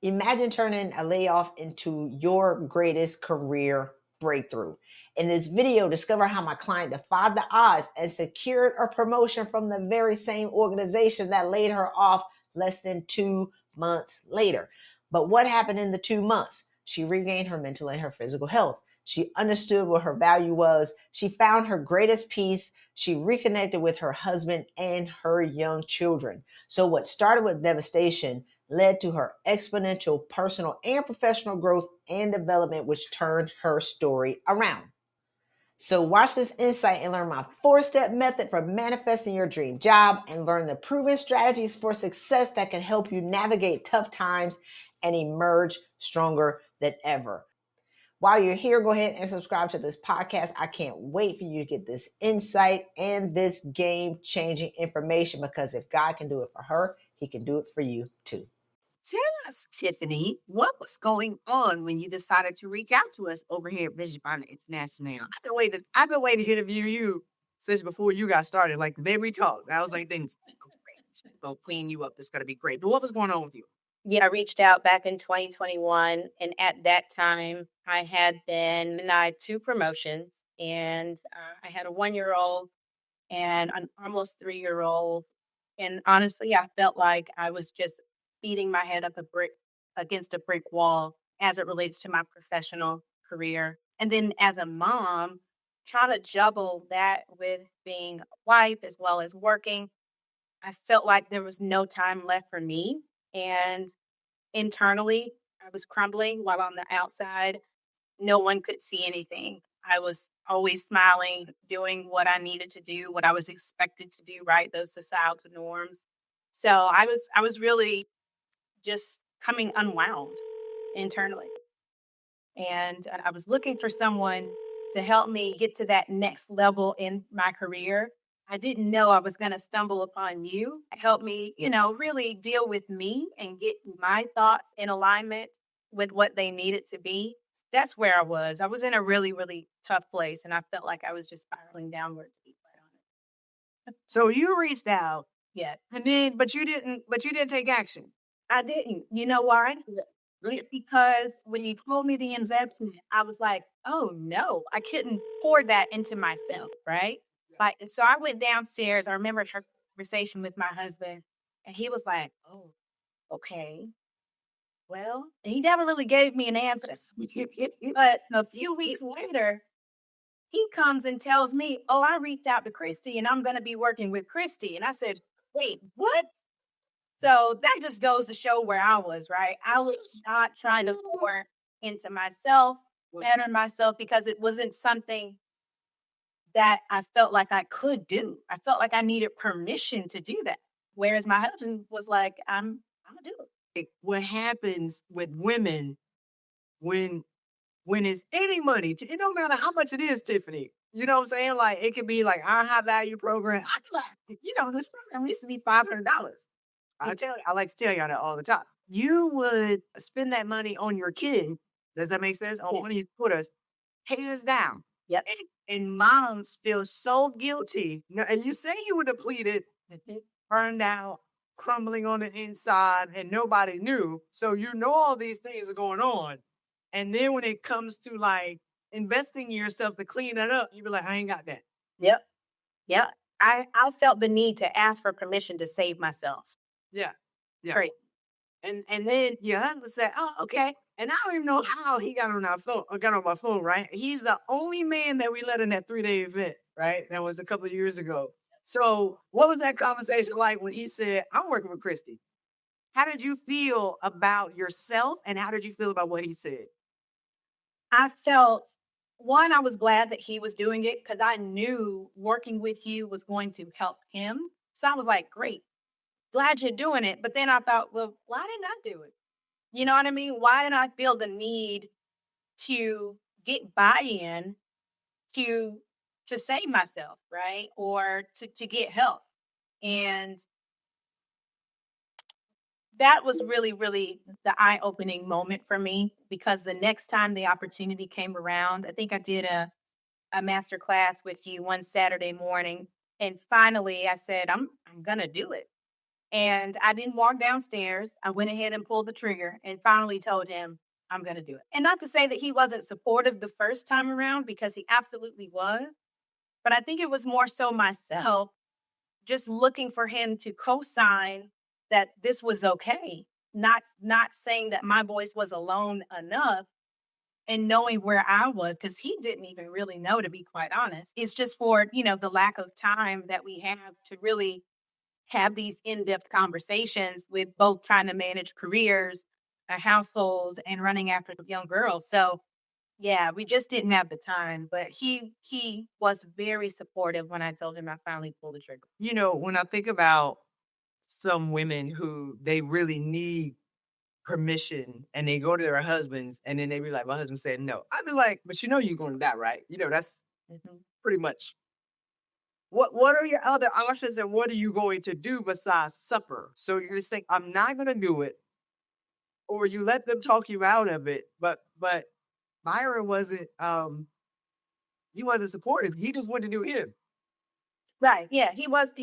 Imagine turning a layoff into your greatest career breakthrough. In this video, discover how my client defied the odds and secured a promotion from the very same organization that laid her off less than 2 months later. But what happened in the 2 months? She regained her mental and her physical health. She understood what her value was. She found her greatest peace. She reconnected with her husband and her young children. So, what started with devastation led to her exponential personal and professional growth and development, which turned her story around. So watch this insight and learn my 4-step method for manifesting your dream job and learn the proven strategies for success that can help you navigate tough times and emerge stronger than ever. While you're here, go ahead and subscribe to this podcast. I can't wait for you to get this insight and this game-changing information, because if God can do it for her, he can do it for you too. Tell us, Tiffanni, what was going on when you decided to reach out to us over here at Vision Finder International? I've been waiting to interview you since before you got started. Like the day we talked, I was like, "Things great. We'll clean you up. It's gonna be great." But what was going on with you? Yeah, I reached out back in 2021, and at that time, I had been denied 2 promotions, and I had a 1-year-old and an almost 3-year-old. And honestly, I felt like I was just beating my head up against a brick wall as it relates to my professional career. And then as a mom, trying to juggle that with being a wife as well as working, I felt like there was no time left for me. And internally, I was crumbling, while on the outside, no one could see anything. I was always smiling, doing what I needed to do, what I was expected to do, right? Those societal norms. So I was really just coming unwound internally. And I was looking for someone to help me get to that next level in my career. I didn't know I was going to stumble upon you. Help me, really deal with me and get my thoughts in alignment with what they needed to be. That's where I was. I was in a really, really tough place, and I felt like I was just spiraling downward, to be quite honest. So you reached out, Yeah, and then, but you didn't take action. I didn't. You know why? It's because when you told me the investment, I was like, oh no, I couldn't pour that into myself, right? Like, and so I went downstairs. I remember a conversation with my husband, and he was like, oh, okay. Well, he never really gave me an answer. But a few weeks later, he comes and tells me, oh, I reached out to Christy and I'm going to be working with Christy. And I said, wait, what? So that just goes to show where I was, right? I was not trying to pour into myself, better myself, because it wasn't something that I felt like I could do. I felt like I needed permission to do that. Whereas my husband was like, I'm gonna do it. What happens with women when it's any money, it don't matter how much it is, Tiffanni. You know what I'm saying? Like it could be like our high value program. I feel like, this program used to be $500. I like to tell y'all that all the time. You would spend that money on your kid. Does that make sense? On one of these quarters, hands down. Yep. And moms feel so guilty. And you say you were depleted, burned out, crumbling on the inside, and nobody knew. So you know all these things are going on. And then when it comes to like investing in yourself to clean that up, you be like, I ain't got that. Yep. Yeah. I felt the need to ask for permission to save myself. Yeah. Yeah. Great. And then your husband said, oh, okay. And I don't even know how he got on my phone, right? He's the only man that we let in that 3-day event, right? That was a couple of years ago. So what was that conversation like when he said, I'm working with Christy? How did you feel about yourself, and how did you feel about what he said? I felt, one, I was glad that he was doing it because I knew working with you was going to help him. So I was like, great, glad you're doing it. But then I thought, well, why didn't I do it? You know what I mean? Why did I feel the need to get buy-in to save myself, right? Or to get help? And that was really, really the eye-opening moment for me, because the next time the opportunity came around, I think I did a master class with you one Saturday morning. And finally I said, I'm going to do it. And I didn't walk downstairs. I went ahead and pulled the trigger and finally told him I'm going to do it. And not to say that he wasn't supportive the first time around, because he absolutely was. But I think it was more so myself just looking for him to co-sign that this was okay. Not saying that my voice was alone enough, and knowing where I was, because he didn't even really know, to be quite honest. It's just for, the lack of time that we have to really have these in-depth conversations with both trying to manage careers, a household, and running after young girls. So yeah, we just didn't have the time. But he was very supportive when I told him I finally pulled the trigger. When I think about some women who they really need permission and they go to their husbands and then they be like, my husband said no. I'd be like, but you're going to die, right? That's pretty much. What are your other options and what are you going to do besides supper? So you're just saying, I'm not going to do it, or you let them talk you out of it. But Byron he wasn't supportive. He just wanted to do him. Right. Yeah. He was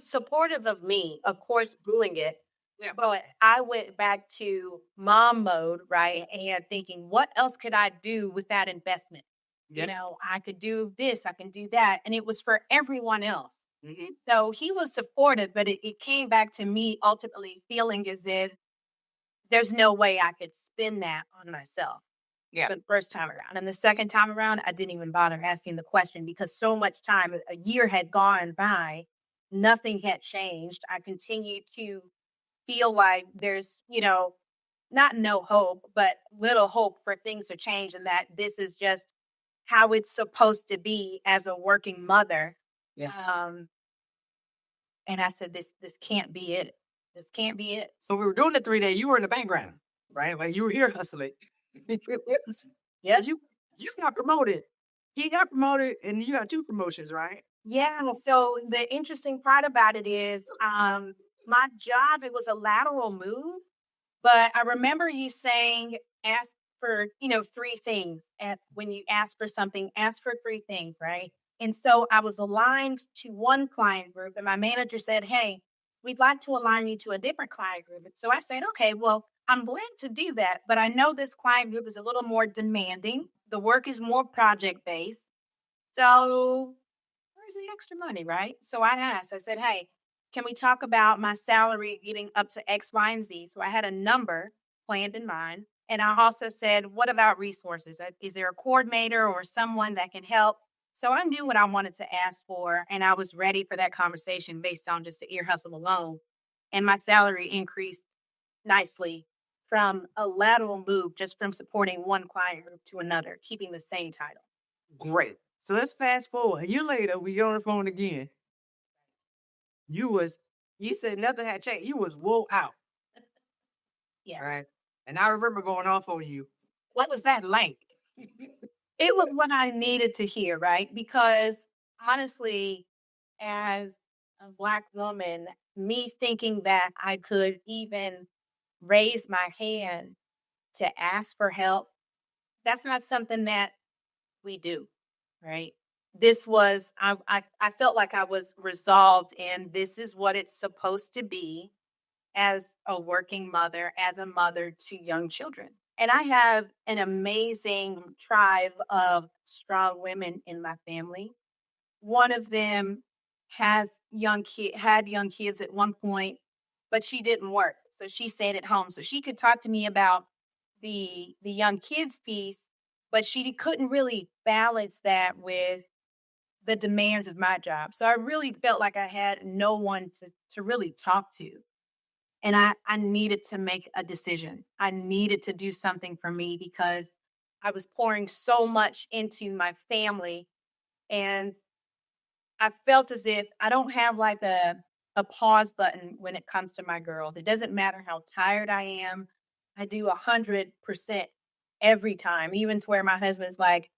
supportive of me, of course, doing it. Yeah. But I went back to mom mode, right? And thinking, what else could I do with that investment? Yep. I could do this, I can do that. And it was for everyone else. Mm-hmm. So he was supportive, but it came back to me ultimately feeling as if there's no way I could spin that on myself. Yeah. The first time around. And the second time around, I didn't even bother asking the question because so much time, a year had gone by, nothing had changed. I continued to feel like there's, not no hope, but little hope for things to change, and that this is just how it's supposed to be as a working mother. Yeah. And I said, this can't be it. This can't be it. So we were doing the 3-day. You were in the background, right? Like you were here hustling. Yeah. You got promoted. He got promoted, and you got 2 promotions, right? Yeah. So the interesting part about it is, my job, it was a lateral move, but I remember you saying, ask for, 3 things. When you ask for something, ask for 3 things, right? And so I was aligned to one client group, and my manager said, hey, we'd like to align you to a different client group. So I said, okay, well, I'm glad to do that, but I know this client group is a little more demanding. The work is more project based. So where's the extra money, right? So I asked, I said, hey, can we talk about my salary getting up to X, Y, and Z? So I had a number planned in mind. And I also said, what about resources? Is there a coordinator or someone that can help? So I knew what I wanted to ask for, and I was ready for that conversation based on just the ear hustle alone. And my salary increased nicely from a lateral move, just from supporting one client group to another, keeping the same title. Great. So let's fast forward. A year later, we get on the phone again. You said nothing had changed. You was wore out. Yeah. Right. And I remember going off on you. What was that like? It was what I needed to hear, right? Because honestly, as a Black woman, me thinking that I could even raise my hand to ask for help, that's not something that we do, right? This was, I felt like I was resolved, and this is what it's supposed to be as a working mother, as a mother to young children. And I have an amazing tribe of strong women in my family. One of them had young kids at one point, but she didn't work. So she stayed at home. So she could talk to me about the young kids piece, but she couldn't really balance that with the demands of my job. So I really felt like I had no one to really talk to. And I needed to make a decision. I needed to do something for me because I was pouring so much into my family. And I felt as if I don't have like a pause button when it comes to my girls. It doesn't matter how tired I am. I do 100% every time, even to where my husband's like,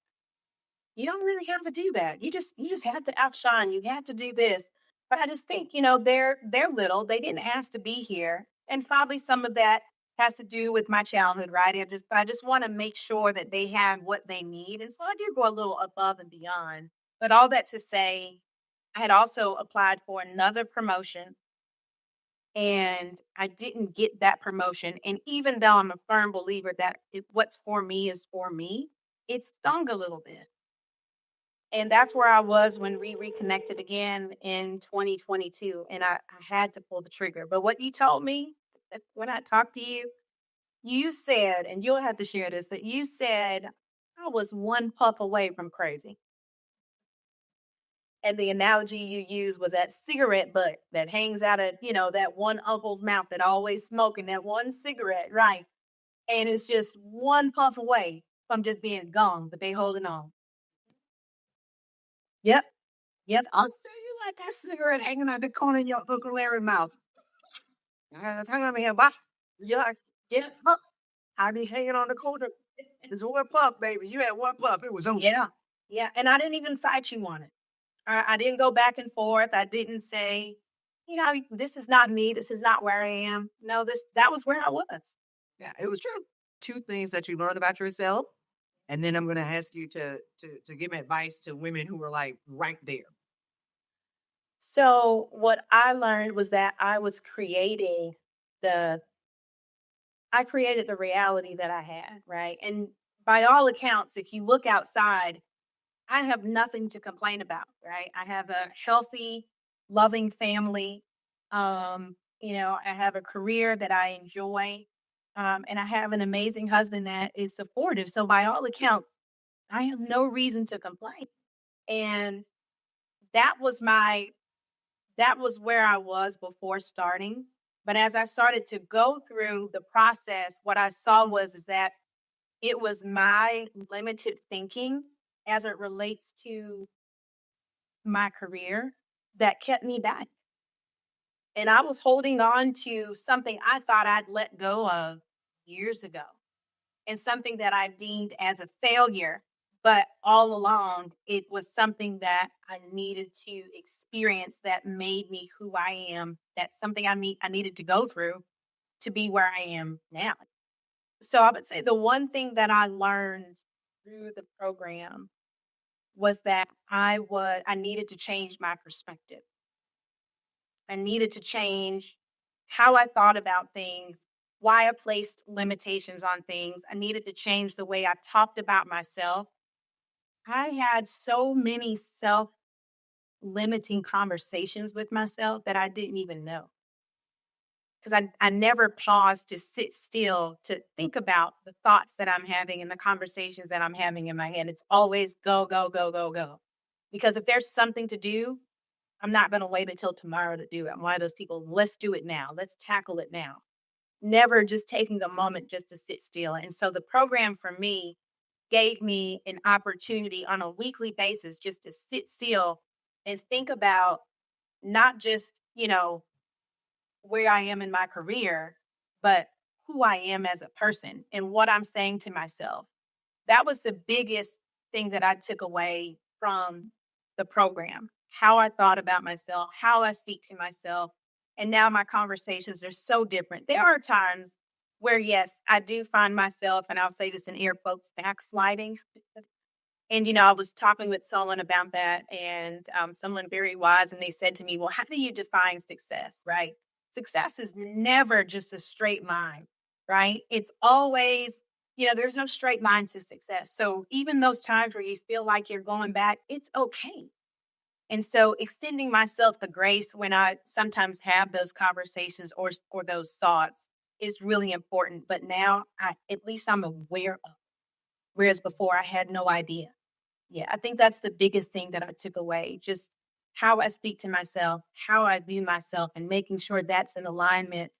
you don't really have to do that. You just have to outshine. You have to do this. But I just think, they're little. They didn't ask to be here. And probably some of that has to do with my childhood, right? I just want to make sure that they have what they need. And so I do go a little above and beyond. But all that to say, I had also applied for another promotion. and I didn't get that promotion. And even though I'm a firm believer that what's for me is for me, it stung a little bit. And that's where I was when we reconnected again in 2022. And I had to pull the trigger. But what you told me when I talked to you, you said, and you'll have to share this, that you said I was one puff away from crazy. And the analogy you used was that cigarette butt that hangs out of, that one uncle's mouth that always smoking that one cigarette, right? And it's just one puff away from just being gone, but they holding on. Yep. Yep. I'll tell you like that cigarette hanging out the corner of your Uncle Larry mouth. You're like, get up. I be hanging on the corner. It's one puff, baby. You had one puff. It was over. Yeah. Yeah. And I didn't even fight you on it. I didn't go back and forth. I didn't say, this is not me. This is not where I am. No, that was where I was. Yeah, it was true. 2 things that you learned about yourself. And then I'm going to ask you to give advice to women who are like right there. So what I learned was that I created the reality that I had, right? And by all accounts, if you look outside, I have nothing to complain about, right? I have a healthy, loving family. I have a career that I enjoy. And I have an amazing husband that is supportive. So by all accounts, I have no reason to complain. And that was where I was before starting. But as I started to go through the process, what I saw is that it was my limited thinking as it relates to my career that kept me back. And I was holding on to something I thought I'd let go of years ago, and something that I deemed as a failure. But all along, it was something that I needed to experience that made me who I am. That's something I needed to go through to be where I am now. So I would say the one thing that I learned through the program was that I needed to change my perspective. I needed to change how I thought about things, why I placed limitations on things. I needed to change the way I talked about myself. I had so many self-limiting conversations with myself that I didn't even know. Because I never paused to sit still to think about the thoughts that I'm having and the conversations that I'm having in my head. It's always go, go, go, go, go. Because if there's something to do, I'm not going to wait until tomorrow to do it. I'm one of those people, let's do it now. Let's tackle it now. Never just taking a moment just to sit still. And so the program for me gave me an opportunity on a weekly basis just to sit still and think about not just, where I am in my career, but who I am as a person and what I'm saying to myself. That was the biggest thing that I took away from the program. How I thought about myself, how I speak to myself. And now my conversations are so different. There are times where, yes, I do find myself, and I'll say this in air quotes, backsliding. And, I was talking with someone about that, and someone very wise, and they said to me, well, how do you define success, right? Success is never just a straight line, right? It's always, there's no straight line to success. So even those times where you feel like you're going back, it's okay. And so extending myself the grace when I sometimes have those conversations or those thoughts is really important. But now at least I'm aware of, whereas before I had no idea. Yeah, I think that's the biggest thing that I took away, just how I speak to myself, how I view myself, and making sure that's in alignment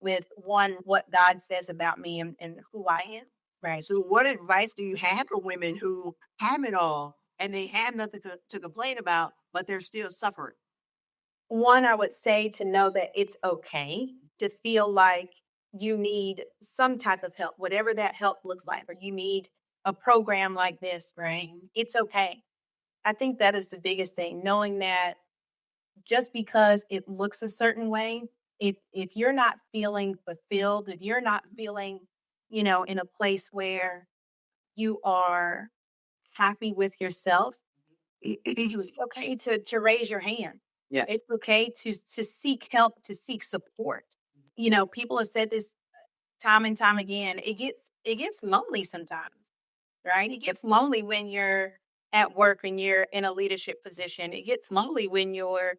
with what God says about me and who I am. Right. So what advice do you have for women who have it all and they have nothing to complain about, but they're still suffering? One, I would say to know that it's okay to feel like you need some type of help, whatever that help looks like, or you need a program like this, right? It's okay. I think that is the biggest thing, knowing that just because it looks a certain way, if you're not feeling fulfilled, if you're not feeling, in a place where you are happy with yourself, it's okay to raise your hand. Yeah. It's okay to seek help, to seek support. You know, people have said this time and time again. It gets lonely sometimes, right? It gets lonely when you're at work and you're in a leadership position. It gets lonely when you're,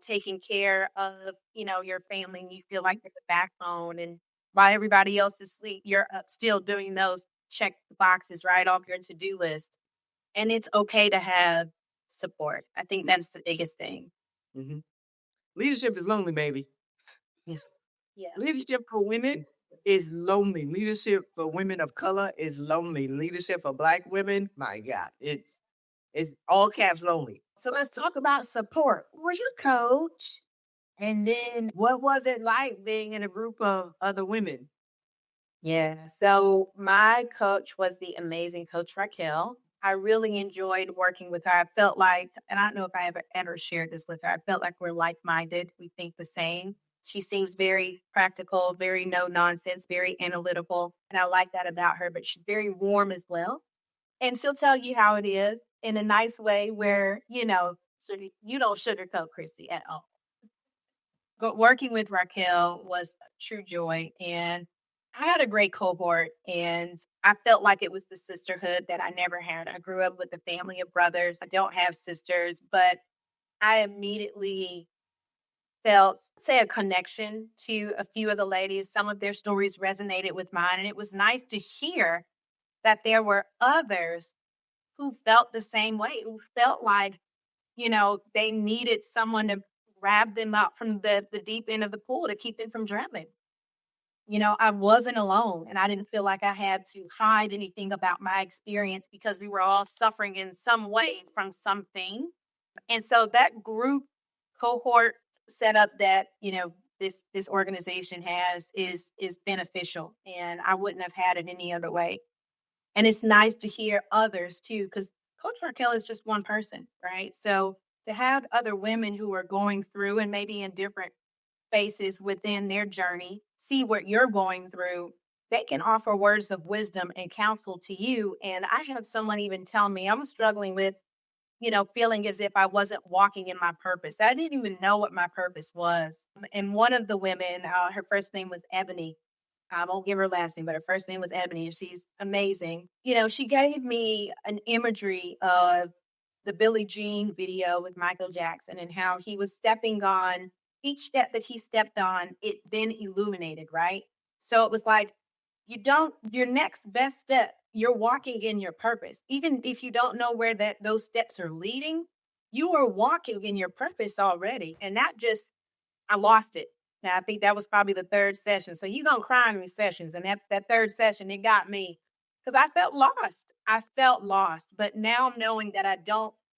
taking care of, your family and you feel like you're the backbone. And while everybody else is asleep, you're up still doing those check the boxes right off your to-do list. And it's okay to have support. I think that's the biggest thing. Hmm. Leadership is lonely, baby. Yes. Yeah. Leadership for women is lonely. Leadership for women of color is lonely. Leadership for Black women, my God, it's all caps lonely. So let's talk about support. Who was your coach? And then what was it like being in a group of other women? Yeah. So my coach was the amazing Coach Raquel. I really enjoyed working with her. I felt like, and I don't know if I ever shared this with her, I felt like we're like minded. We think the same. She seems very practical, very no nonsense, very analytical. And I like that about her, but she's very warm as well. And she'll tell you how it is in a nice way where, so you don't sugarcoat Christy at all. But working with Raquel was a true joy. And I had a great cohort, and I felt like it was the sisterhood that I never had. I grew up with a family of brothers. I don't have sisters, but I immediately felt, say, a connection to a few of the ladies. Some of their stories resonated with mine. And it was nice to hear that there were others who felt the same way, who felt like, they needed someone to grab them out from the deep end of the pool to keep them from drowning. I wasn't alone and I didn't feel like I had to hide anything about my experience because we were all suffering in some way from something. And so that group cohort setup that, this organization has is beneficial, and I wouldn't have had it any other way. And it's nice to hear others too, because Coach Raquel is just one person, right? So to have other women who are going through and maybe in different phases within their journey, see what you're going through, they can offer words of wisdom and counsel to you. And I had someone even tell me I'm struggling with, feeling as if I wasn't walking in my purpose. I didn't even know what my purpose was. And one of the women, her first name was Ebony. I won't give her last name, but her first name was Ebony, and she's amazing. She gave me an imagery of the Billie Jean video with Michael Jackson and how he was stepping on each step that he stepped on, it then illuminated, right? So it was like, your next best step, you're walking in your purpose. Even if you don't know where those steps are leading, you are walking in your purpose already. And that just, I lost it. Now, I think that was probably the third session. So you're going to cry in these sessions. And that third session, it got me because I felt lost. I felt lost. But now I'm knowing that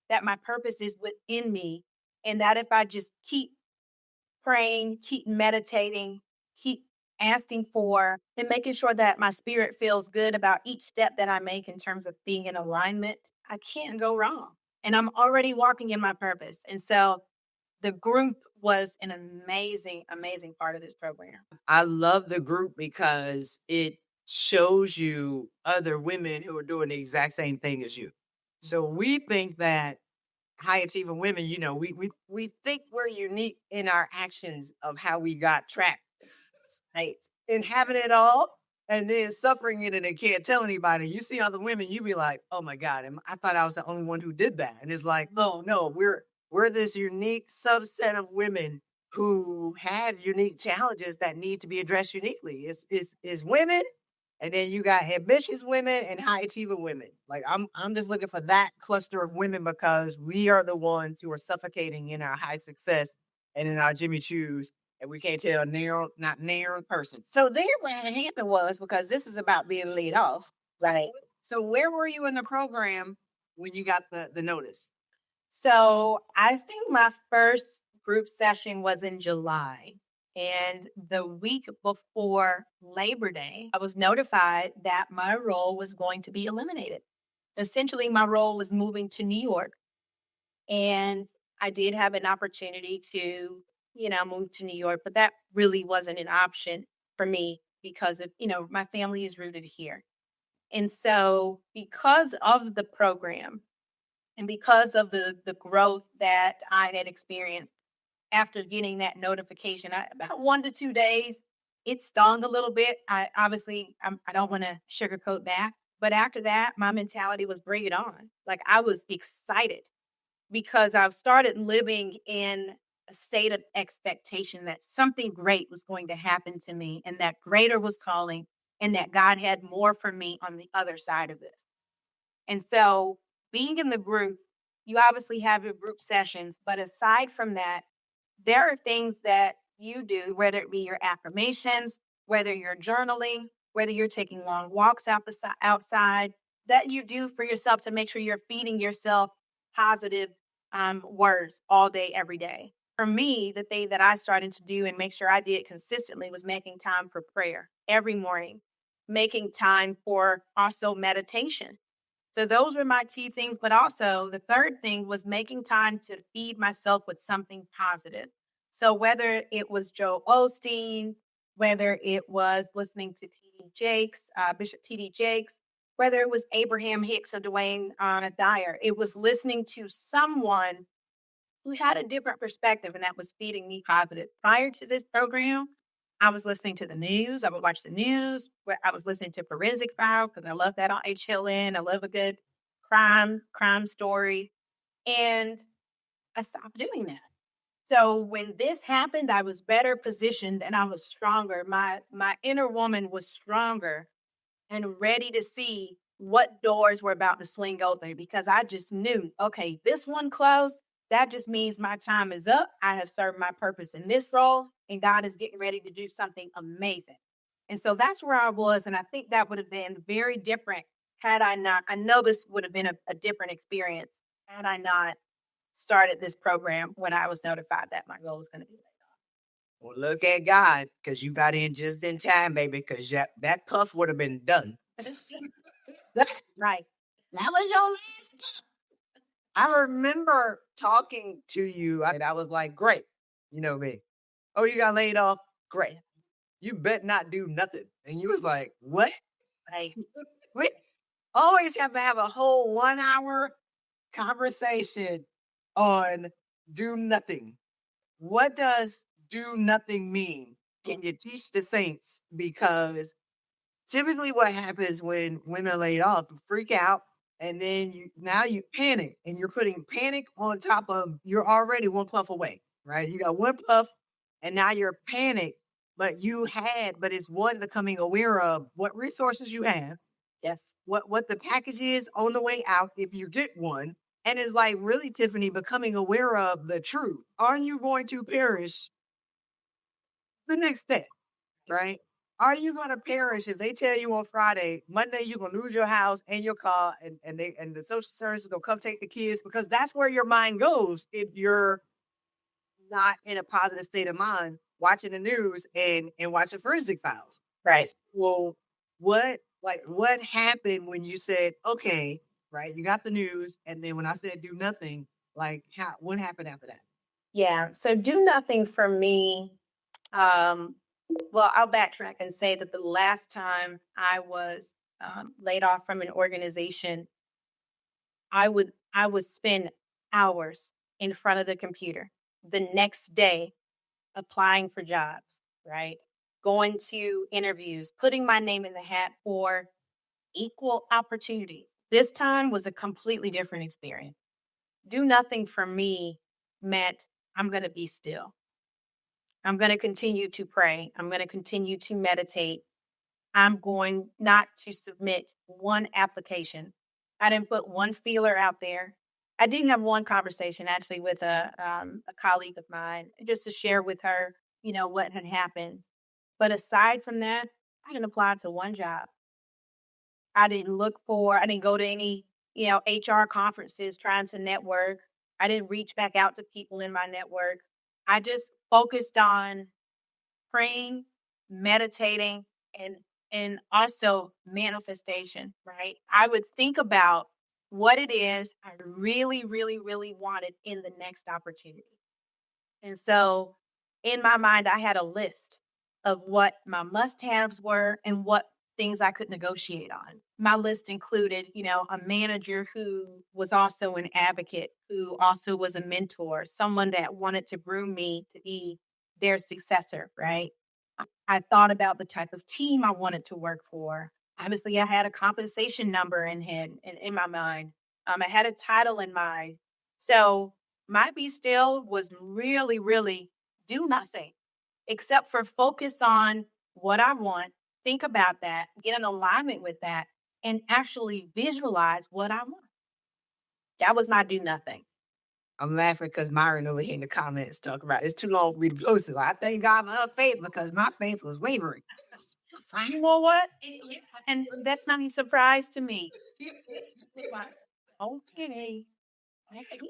that my purpose is within me. And that if I just keep praying, keep meditating, keep asking for, and making sure that my spirit feels good about each step that I make in terms of being in alignment, I can't go wrong. And I'm already walking in my purpose. And so the group was an amazing, amazing part of this program. I love the group because it shows you other women who are doing the exact same thing as you. So we think that high achieving women, we think we're unique in our actions of how we got trapped, right? And having it all and then suffering in it and can't tell anybody. You see other women, you be like, oh my God, I thought I was the only one who did that. And it's like, oh no, we're this unique subset of women who have unique challenges that need to be addressed uniquely. It's women, and then you got ambitious women and high achieving women. Like I'm just looking for that cluster of women because we are the ones who are suffocating in our high success and in our Jimmy Choos, and we can't tell not narrow person. So there what happened was, because this is about being laid off, right? So where were you in the program when you got the notice? So I think my first group session was in July. And the week before Labor Day, I was notified that my role was going to be eliminated. Essentially, my role was moving to New York. And I did have an opportunity to, move to New York, but that really wasn't an option for me because of, my family is rooted here. And so because of the program, And because of the growth that I had experienced after getting that notification, about 1 to 2 days, it stung a little bit. I don't want to sugarcoat that. But after that, my mentality was bring it on. Like I was excited because I've started living in a state of expectation that something great was going to happen to me and that greater was calling and that God had more for me on the other side of this. And so being in the group, you obviously have your group sessions, but aside from that, there are things that you do, whether it be your affirmations, whether you're journaling, whether you're taking long walks outside, that you do for yourself to make sure you're feeding yourself positive words all day, every day. For me, the thing that I started to do and make sure I did consistently was making time for prayer every morning, making time for also meditation. So those were my two things. But also the third thing was making time to feed myself with something positive. So whether it was Joe Osteen, whether it was listening to Bishop T.D. Jakes, whether it was Abraham Hicks or Dwayne Dyer, it was listening to someone who had a different perspective and that was feeding me positive. Prior to this program, I was listening to the news. I would watch the news. I was listening to Forensic Files because I love that on HLN. I love a good crime story. And I stopped doing that. So when this happened, I was better positioned and I was stronger. My inner woman was stronger and ready to see what doors were about to swing open because I just knew, okay, this one closed. That just means my time is up. I have served my purpose in this role, and God is getting ready to do something amazing. And so that's where I was. And I think that would have been very different had I not. I know this would have been a different experience had I not started this program when I was notified that my goal was going to be laid off. Well, look at God, because you got in just in time, baby, because that puff would have been done. Right. That was your last. I remember talking to you, and I was like, great. You know me. Oh, you got laid off? Great. You bet not do nothing. And you was like, what? Right. We always have to have a whole 1 hour conversation on do nothing. What does do nothing mean? Can you teach the saints? Because typically what happens when women are laid off, you freak out, and then you panic, and you're putting panic on top of you're already one puff away, right? You got one puff, and now you're panicked, but it's one becoming aware of what resources you have, Yes. what the package is on the way out if you get one, and it's like really, Tiffanni, becoming aware of the truth. Are you going to perish the next day, right? Are you going to perish if they tell you on Friday, Monday, you're going to lose your house and your car and the social services going to come take the kids? Because that's where your mind goes if you're not in a positive state of mind watching the news and watching Forensic Files. Right. Well, what happened when you said, okay, right, you got the news, and then when I said do nothing, what happened after that? Yeah. So do nothing for me. Well, I'll backtrack and say that the last time I was laid off from an organization, I would spend hours in front of the computer the next day applying for jobs, right? Going to interviews, putting my name in the hat for equal opportunity. This time was a completely different experience. Do nothing for me meant I'm going to be still. I'm going to continue to pray. I'm going to continue to meditate. I'm going not to submit one application. I didn't put one feeler out there. I did have one conversation actually with a colleague of mine just to share with her, what had happened. But aside from that, I didn't apply to one job. I didn't go to any, HR conferences trying to network. I didn't reach back out to people in my network. I just focused on praying, meditating, and also manifestation, right? I would think about what it is I really, really, really wanted in the next opportunity. And so in my mind, I had a list of what my must-haves were and what things I could negotiate on. My list included, a manager who was also an advocate, who also was a mentor, someone that wanted to groom me to be their successor, right? I thought about the type of team I wanted to work for. Obviously, I had a compensation number in my mind. I had a title in mind. So my be still was really, really do nothing except for focus on what I want, think about that, get in alignment with that, and actually visualize what I want. That was not do nothing. I'm laughing because Myron over here in the comments talking about it's too long for me to close it. I thank God for her faith because my faith was wavering. You know what? And that's not a surprise to me. Okay.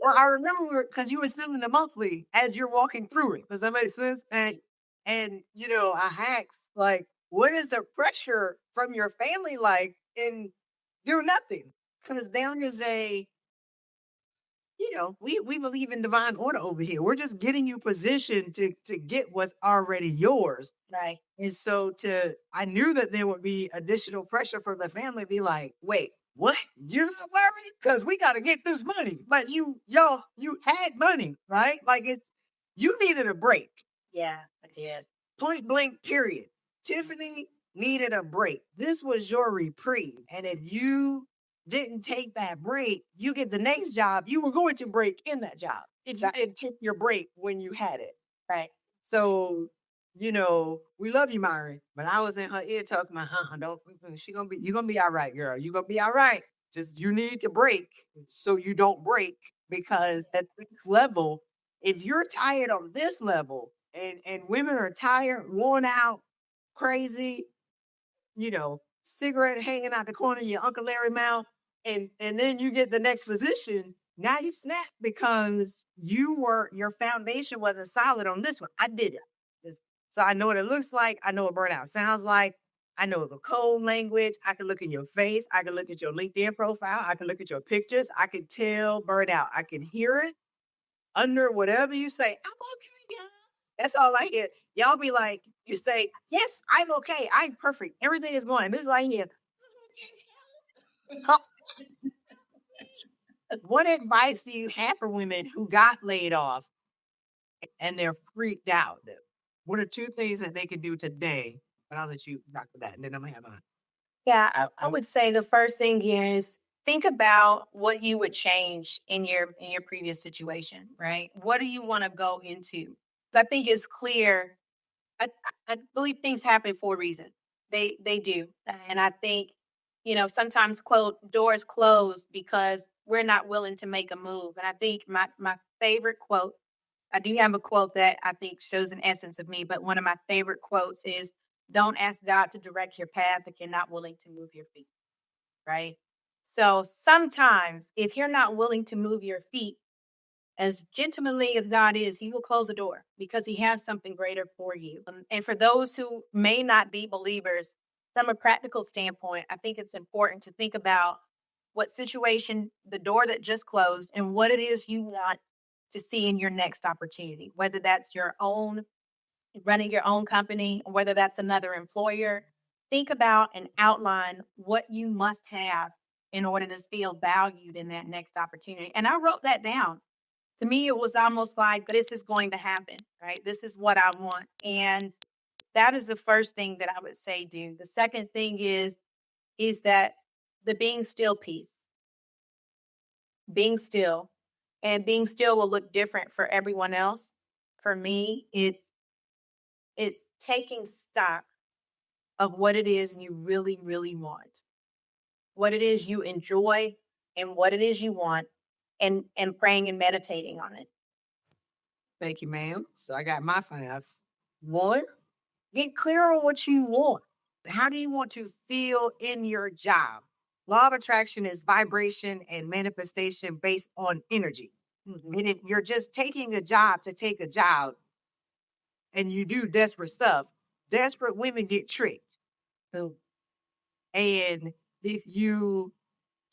Well, I remember because you were selling the monthly as you're walking through it. Does that make sense? And I asked like, what is the pressure from your family like in do nothing? Because there is we believe in divine order over here. We're just getting you positioned to get what's already yours. Right. And so I knew that there would be additional pressure from the family. Be like, wait, what? You're not worried? Because we got to get this money. But you had money, right? Like you needed a break. Yeah, I did. Point blank, period. Tiffanni needed a break. This was your reprieve. And if you didn't take that break, you get the next job, you were going to break in that job. If you didn't take your break when you had it. Right. So, we love you, Myron. But I was in her ear talking about, you're gonna be all right, girl. You're gonna be all right. Just you need to break so you don't break. Because at this level, if you're tired on this level and women are tired, worn out, crazy, cigarette hanging out the corner of your Uncle Larry mouth, and then you get the next position, now you snap because your foundation wasn't solid on this one. I did it. So I know what it looks like. I know what burnout sounds like. I know the code language. I can look in your face. I can look at your LinkedIn profile. I can look at your pictures. I can tell burnout. I can hear it under whatever you say. I'm okay, y'all. That's all I hear. Y'all be like, you say, yes, I'm okay. I'm perfect. Everything is going. This is like here. What advice do you have for women who got laid off and they're freaked out? What are two things that they can do today? But I'll let you talk about that, and then I'm gonna have mine. Yeah, I would say the first thing is think about what you would change in your previous situation, right? What do you want to go into? I think it's clear. I believe things happen for a reason. They do, and I think sometimes quote doors close because we're not willing to make a move. And I think my favorite quote. I do have a quote that I think shows an essence of me, but one of my favorite quotes is, "Don't ask God to direct your path if you're not willing to move your feet." Right? So sometimes if you're not willing to move your feet, as gentlemanly as God is, he will close a door because he has something greater for you. And for those who may not be believers, from a practical standpoint, I think it's important to think about what situation, the door that just closed, and what it is you want to see in your next opportunity, whether that's your own running your own company, or whether that's another employer. Think about and outline what you must have in order to feel valued in that next opportunity. And I wrote that down. To me, it was almost like, this is going to happen, right? This is what I want. And that is the first thing that I would say do. The second thing is that the being still piece. Being still. And being still will look different for everyone else. For me, it's taking stock of what it is you really, really want, what it is you enjoy, and what it is you want, and praying and meditating on it. Thank you, ma'am. So I got my finance. One, get clear on what you want. How do you want to feel in your job? Law of attraction is vibration and manifestation based on energy. Meaning you're just taking a job to take a job and you do desperate stuff. Desperate women get tricked. And if you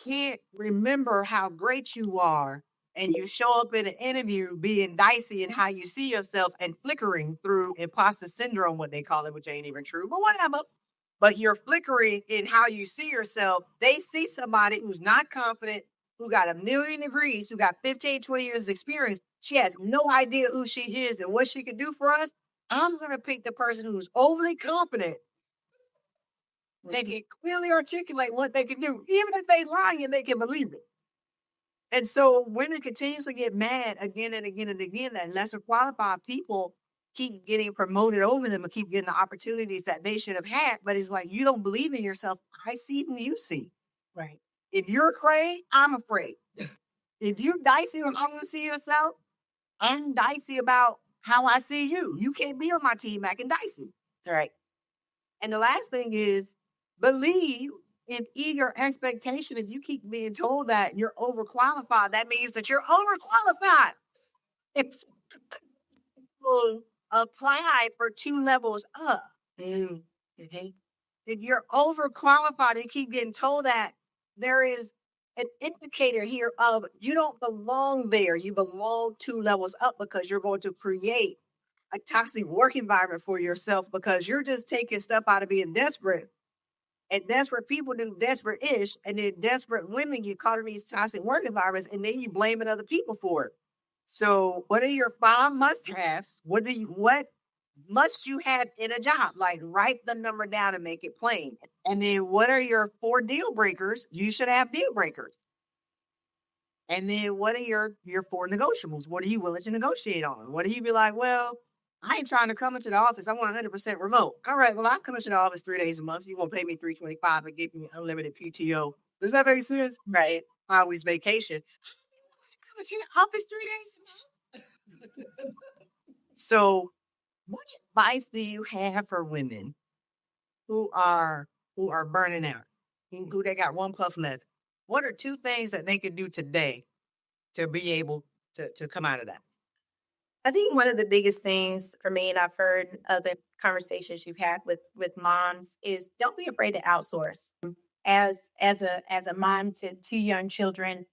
can't remember how great you are and you show up in an interview being dicey in how you see yourself and flickering through imposter syndrome, what they call it, which ain't even true, but whatever. but you're flickering in how you see yourself. They see somebody who's not confident, who got 1,000,000 degrees, who got 15, 20 years of experience. She has no idea who she is and what she can do for us. I'm going to pick the person who's overly confident. They can clearly articulate what they can do. Even if they lie and they can believe it. And so women continuously get mad again and again and again that lesser qualified people keep getting promoted over them and keep getting the opportunities that they should have had. But it's like, you don't believe in yourself. I see and you see. Right. If you're afraid, I'm afraid. If you're dicey on how you see yourself, I'm dicey about how I see you. You can't be on my team acting dicey. Right. And the last thing is believe in eager expectation. If you keep being told that you're overqualified, that means that you're overqualified. It's will apply for 2 levels up. Mm-hmm. If you're overqualified and keep getting told that, there is an indicator here of you don't belong there. You belong 2 levels up because you're going to create a toxic work environment for yourself because you're just taking stuff out of being desperate. And desperate people do desperate-ish, and then desperate women get caught in these toxic work environments, and then you blaming other people for it. So, what are your 5 must-haves? What must you have in a job? Like, write the number down and make it plain. And then, what are your 4 deal breakers? You should have deal breakers. And then, what are your 4 negotiables? What are you willing to negotiate on? What do you be like? Well, I ain't trying to come into the office. I want 100% remote. All right, well, I'm coming to the office 3 days a month. You're going to pay me $325 and give me unlimited PTO. Does that make sense? Right. I always vacation. Coming to the office 3 days a month. So, what advice do you have for women who are burning out, who they got 1 puff left? What are 2 things that they could do today to be able to come out of that? I think one of the biggest things for me, and I've heard other conversations you've had with moms, is don't be afraid to outsource. As a mom to 2 young children,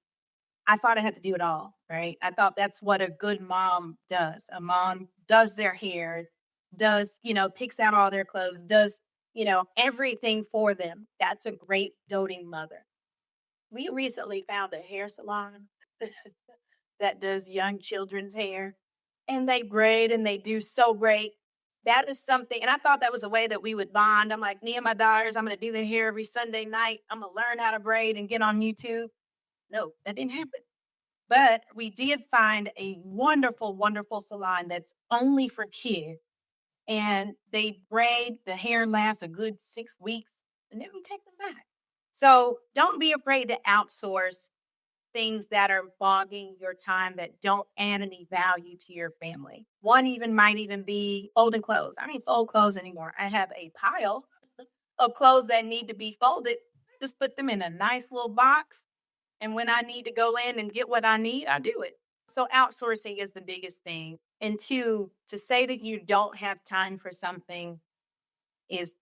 I thought I had to do it all, right? I thought that's what a good mom does. A mom does their hair, does, picks out all their clothes, does, everything for them. That's a great doting mother. We recently found a hair salon that does young children's hair, and they braid and they do so great. That is something, and I thought that was a way that we would bond. I'm like, me and my daughters, I'm going to do their hair every Sunday night. I'm going to learn how to braid and get on YouTube. No, that didn't happen. But we did find a wonderful, wonderful salon that's only for kids. And they braid, the hair lasts a good 6 weeks, and then we take them back. So don't be afraid to outsource things that are bogging your time that don't add any value to your family. One might even be folding clothes. I don't fold clothes anymore. I have a pile of clothes that need to be folded. Just put them in a nice little box. And when I need to go in and get what I need, I do it. So outsourcing is the biggest thing. And 2, to say that you don't have time for something is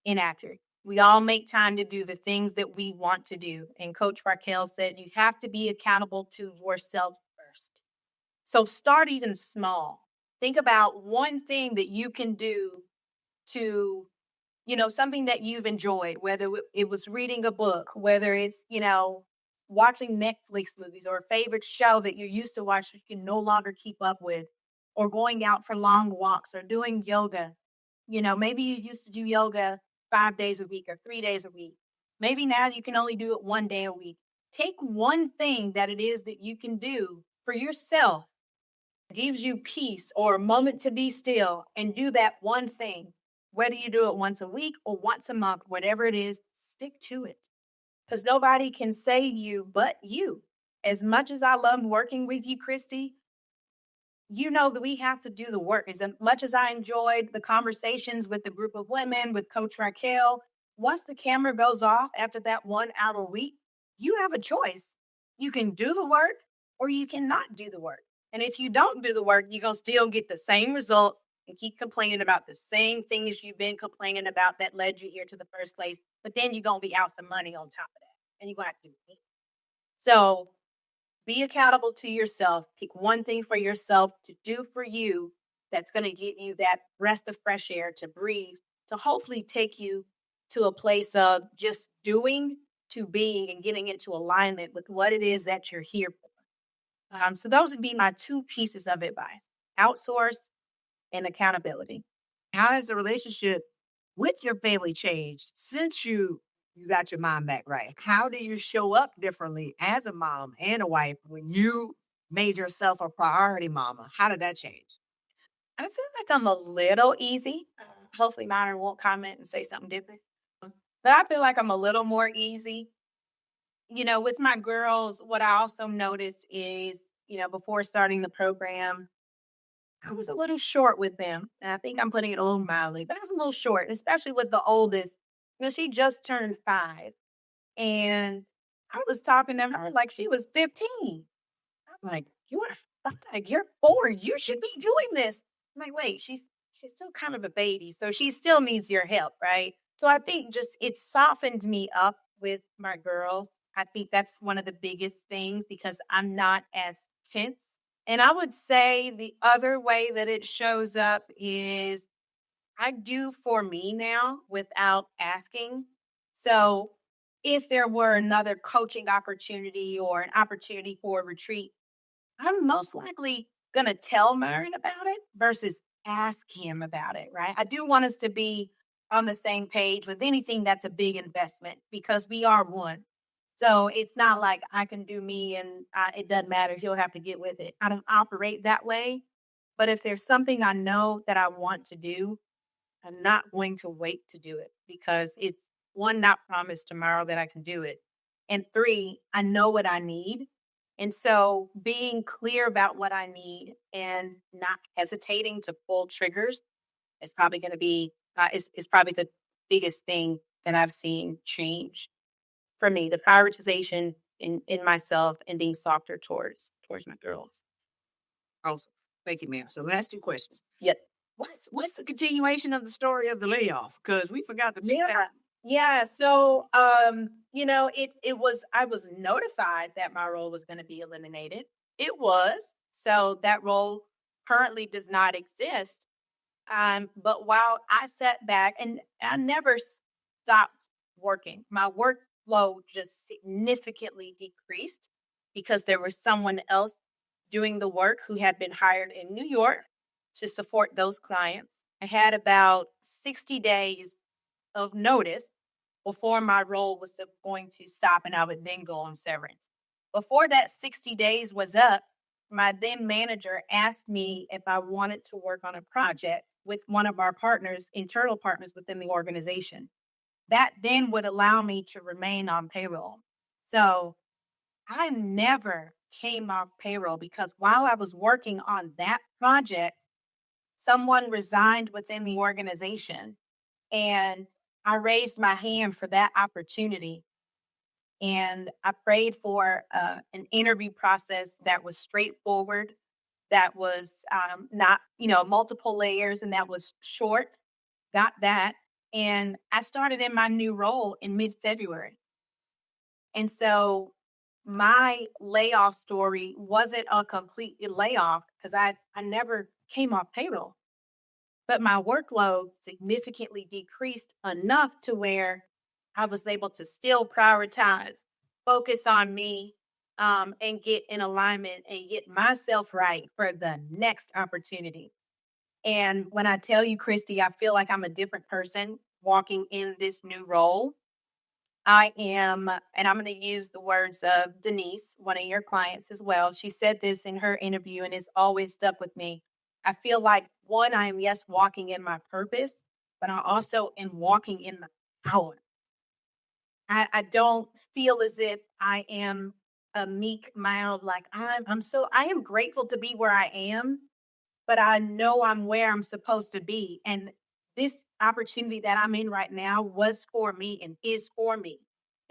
inaccurate. We all make time to do the things that we want to do. And Coach Raquel said, you have to be accountable to yourself first. So start even small. Think about one thing that you can do to, something that you've enjoyed, whether it was reading a book, whether it's, watching Netflix movies or a favorite show that you used to watch that you can no longer keep up with, or going out for long walks or doing yoga. Maybe you used to do yoga 5 days a week or 3 days a week. Maybe now you can only do it 1 day a week. Take one thing that it is that you can do for yourself, gives you peace or a moment to be still, and do that one thing. Whether you do it once a week or once a month, whatever it is, stick to it. Because nobody can save you but you. As much as I love working with you, Christy, you know that we have to do the work. As much as I enjoyed the conversations with the group of women, with Coach Raquel, once the camera goes off after that 1 hour week, you have a choice. You can do the work or you cannot do the work. And if you don't do the work, you're going to still get the same results and keep complaining about the same things you've been complaining about that led you here to the first place. But then you're going to be out some money on top of that. And you're going to have to do it. So be accountable to yourself. Pick one thing for yourself to do for you that's going to get you that breath of fresh air to breathe, to hopefully take you to a place of just doing to being and getting into alignment with what it is that you're here for. So those would be my two pieces of advice: outsource and accountability. How has the relationship with your family changed since you got your mom back right? How do you show up differently as a mom and a wife when you made yourself a priority mama? How did that change? I feel like I'm a little easy. Hopefully, Myron won't comment and say something different. But I feel like I'm a little more easy. With my girls, what I also noticed is, before starting the program, I was a little short with them. And I think I'm putting it a little mildly, but I was a little short, especially with the oldest. She just turned 5. And I was talking to her like she was 15. I'm like, you're 4. You should be doing this. I'm like, wait, she's still kind of a baby, so she still needs your help, right? So I think just it softened me up with my girls. I think that's one of the biggest things because I'm not as tense. And I would say the other way that it shows up is I do for me now without asking. So if there were another coaching opportunity or an opportunity for a retreat, I'm most likely going to tell Myron about it versus ask him about it, right? I do want us to be on the same page with anything that's a big investment because we are one. So it's not like I can do me and it doesn't matter. He'll have to get with it. I don't operate that way. But if there's something I know that I want to do, I'm not going to wait to do it because it's one, not promised tomorrow that I can do it. And 3, I know what I need. And so being clear about what I need and not hesitating to pull triggers is probably going to be, is probably the biggest thing that I've seen change for me, the prioritization in myself and being softer towards my girls. Awesome. Thank you, ma'am. So last 2 questions. Yep. What's the continuation of the story of the layoff? Because we forgot to pick that. Yeah. So, it was, I was notified that my role was going to be eliminated. It was. So that role currently does not exist. But while I sat back and I never stopped working, my workload just significantly decreased because there was someone else doing the work who had been hired in New York to support those clients. I had about 60 days of notice before my role was going to stop and I would then go on severance. Before that 60 days was up, my then manager asked me if I wanted to work on a project with one of our partners, internal partners within the organization. That then would allow me to remain on payroll. So I never came off payroll because while I was working on that project, someone resigned within the organization and I raised my hand for that opportunity. And I prayed for an interview process that was straightforward, that was not, multiple layers, and that was short. Got that. And I started in my new role in mid-February. And so my layoff story wasn't a complete layoff because I never came off payroll, but my workload significantly decreased enough to where I was able to still prioritize, focus on me, and get in alignment and get myself right for the next opportunity. And when I tell you, Christy, I feel like I'm a different person walking in this new role. I am, and I'm going to use the words of Denise, one of your clients as well. She said this in her interview, and it's always stuck with me. I feel like, one, I am, yes, walking in my purpose, but I also am walking in my power. I don't feel as if I am a meek, mild, like I am grateful to be where I am, but I know I'm where I'm supposed to be. And this opportunity that I'm in right now was for me and is for me.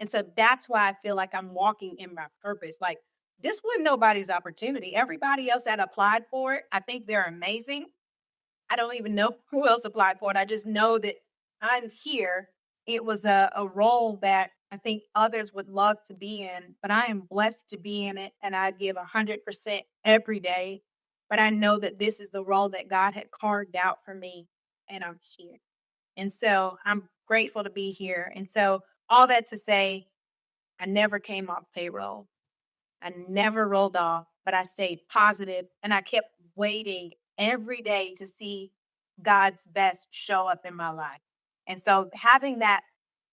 And so that's why I feel like I'm walking in my purpose. Like this wasn't nobody's opportunity. Everybody else that applied for it, I think they're amazing. I don't even know who else applied for it. I just know that I'm here. It was a role that I think others would love to be in, but I am blessed to be in it and I give 100% every day. But I know that this is the role that God had carved out for me and I'm here. And so I'm grateful to be here. And so all that to say, I never came off payroll. I never rolled off, but I stayed positive and I kept waiting every day to see God's best show up in my life. And so having that,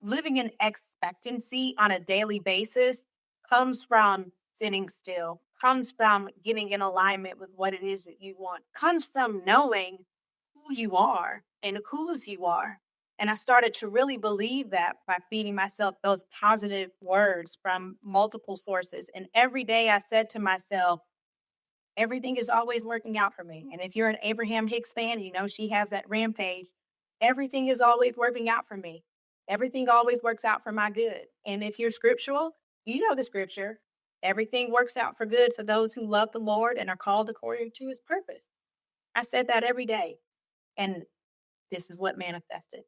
living in expectancy on a daily basis comes from sitting still, comes from getting in alignment with what it is that you want, comes from knowing who you are and whose you are. And I started to really believe that by feeding myself those positive words from multiple sources. And every day I said to myself, everything is always working out for me. And if you're an Abraham Hicks fan, you know she has that rampage. Everything is always working out for me. Everything always works out for my good. And if you're scriptural, you know the scripture. Everything works out for good for those who love the Lord and are called according to his purpose. I said that every day. And this is what manifested.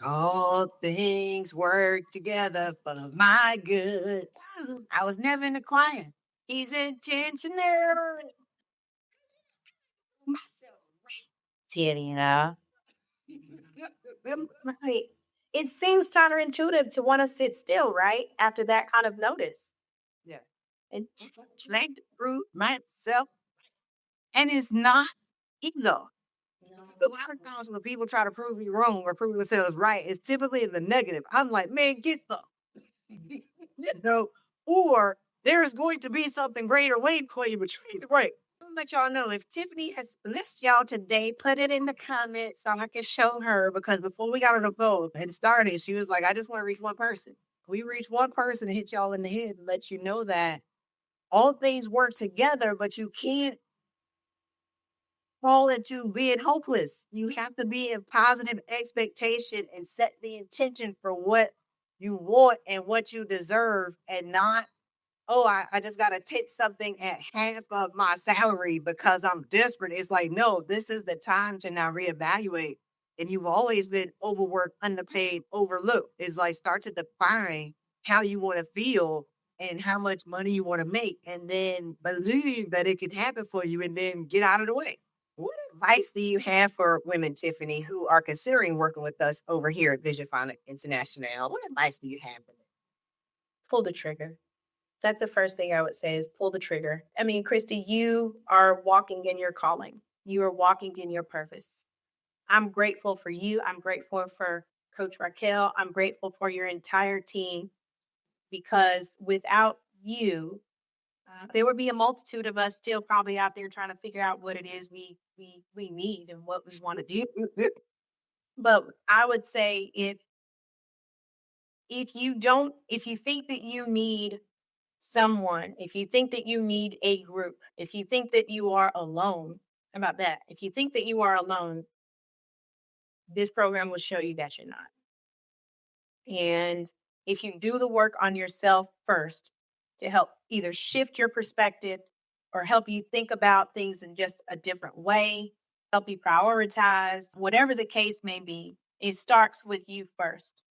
All things work together for my good. I was never in the choir. He's intentional. Tina. Right. It seems counterintuitive to want to sit still, right? After that kind of notice. Yeah. And Trying to prove myself. And it's not ego. A lot of times when people try to prove you wrong or prove themselves right, it's typically in the negative. I'm like, man, get the, or there's going to be something greater waiting for you, but you're right. I'll let y'all know if Tiffany has blessed y'all today, put it in the comments so I can show her, because before we got on the phone and started, she was like, I just want to reach one person. We reach one person and hit y'all in the head and let you know that all things work together, but you can't fall into being hopeless. You have to be in positive expectation and set the intention for what you want and what you deserve, and not, oh, I just got to take something at half of my salary because I'm desperate. It's like, no, this is the time to now reevaluate. And you've always been overworked, underpaid, overlooked. It's like, start to define how you want to feel and how much money you want to make, and then believe that it could happen for you, and then get out of the way. What advice do you have for women, Tiffany, who are considering working with us over here at Vision Phonic International? What advice do you have for them? pull the trigger. That's the first thing I would say is pull the trigger. I mean, Christy, you are walking in your calling. You are walking in your purpose. I'm grateful for you. I'm grateful for Coach Raquel. I'm grateful for your entire team, because without you, there would be a multitude of us still probably out there trying to figure out what it is we need and what we want to do. But I would say if you think that you need someone, if you think that you need a group, if you think that you are alone, how about that? If you think that you are alone, this program will show you that you're not. And if you do the work on yourself first to help either shift your perspective or help you think about things in just a different way, help you prioritize, whatever the case may be, it starts with you first.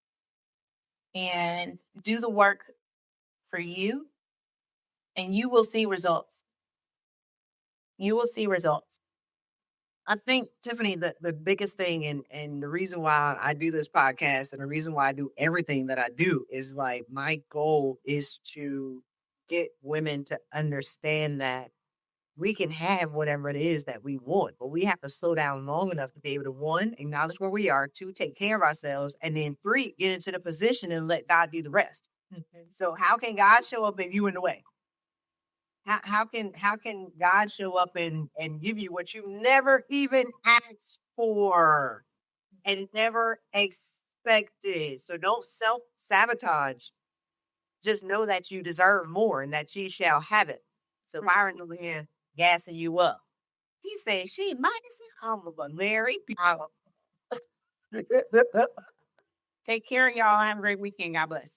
And do the work for you, and you will see results. You will see results. I think, Tiffany, the biggest thing, and the reason why I do this podcast and the reason why I do everything that I do is, like, my goal is to get women to understand that we can have whatever it is that we want, but we have to slow down long enough to be able to, one, acknowledge where we are, two, take care of ourselves, and then three, get into the position and let God do the rest. So how can God show up if you in the way? How can God show up and give you what you never even asked for and never expected? So don't self-sabotage. Just know that you deserve more and that you shall have it. So Byron over here gassing you up. He said she might be humble, but very powerful. Take care, y'all. Have a great weekend. God bless.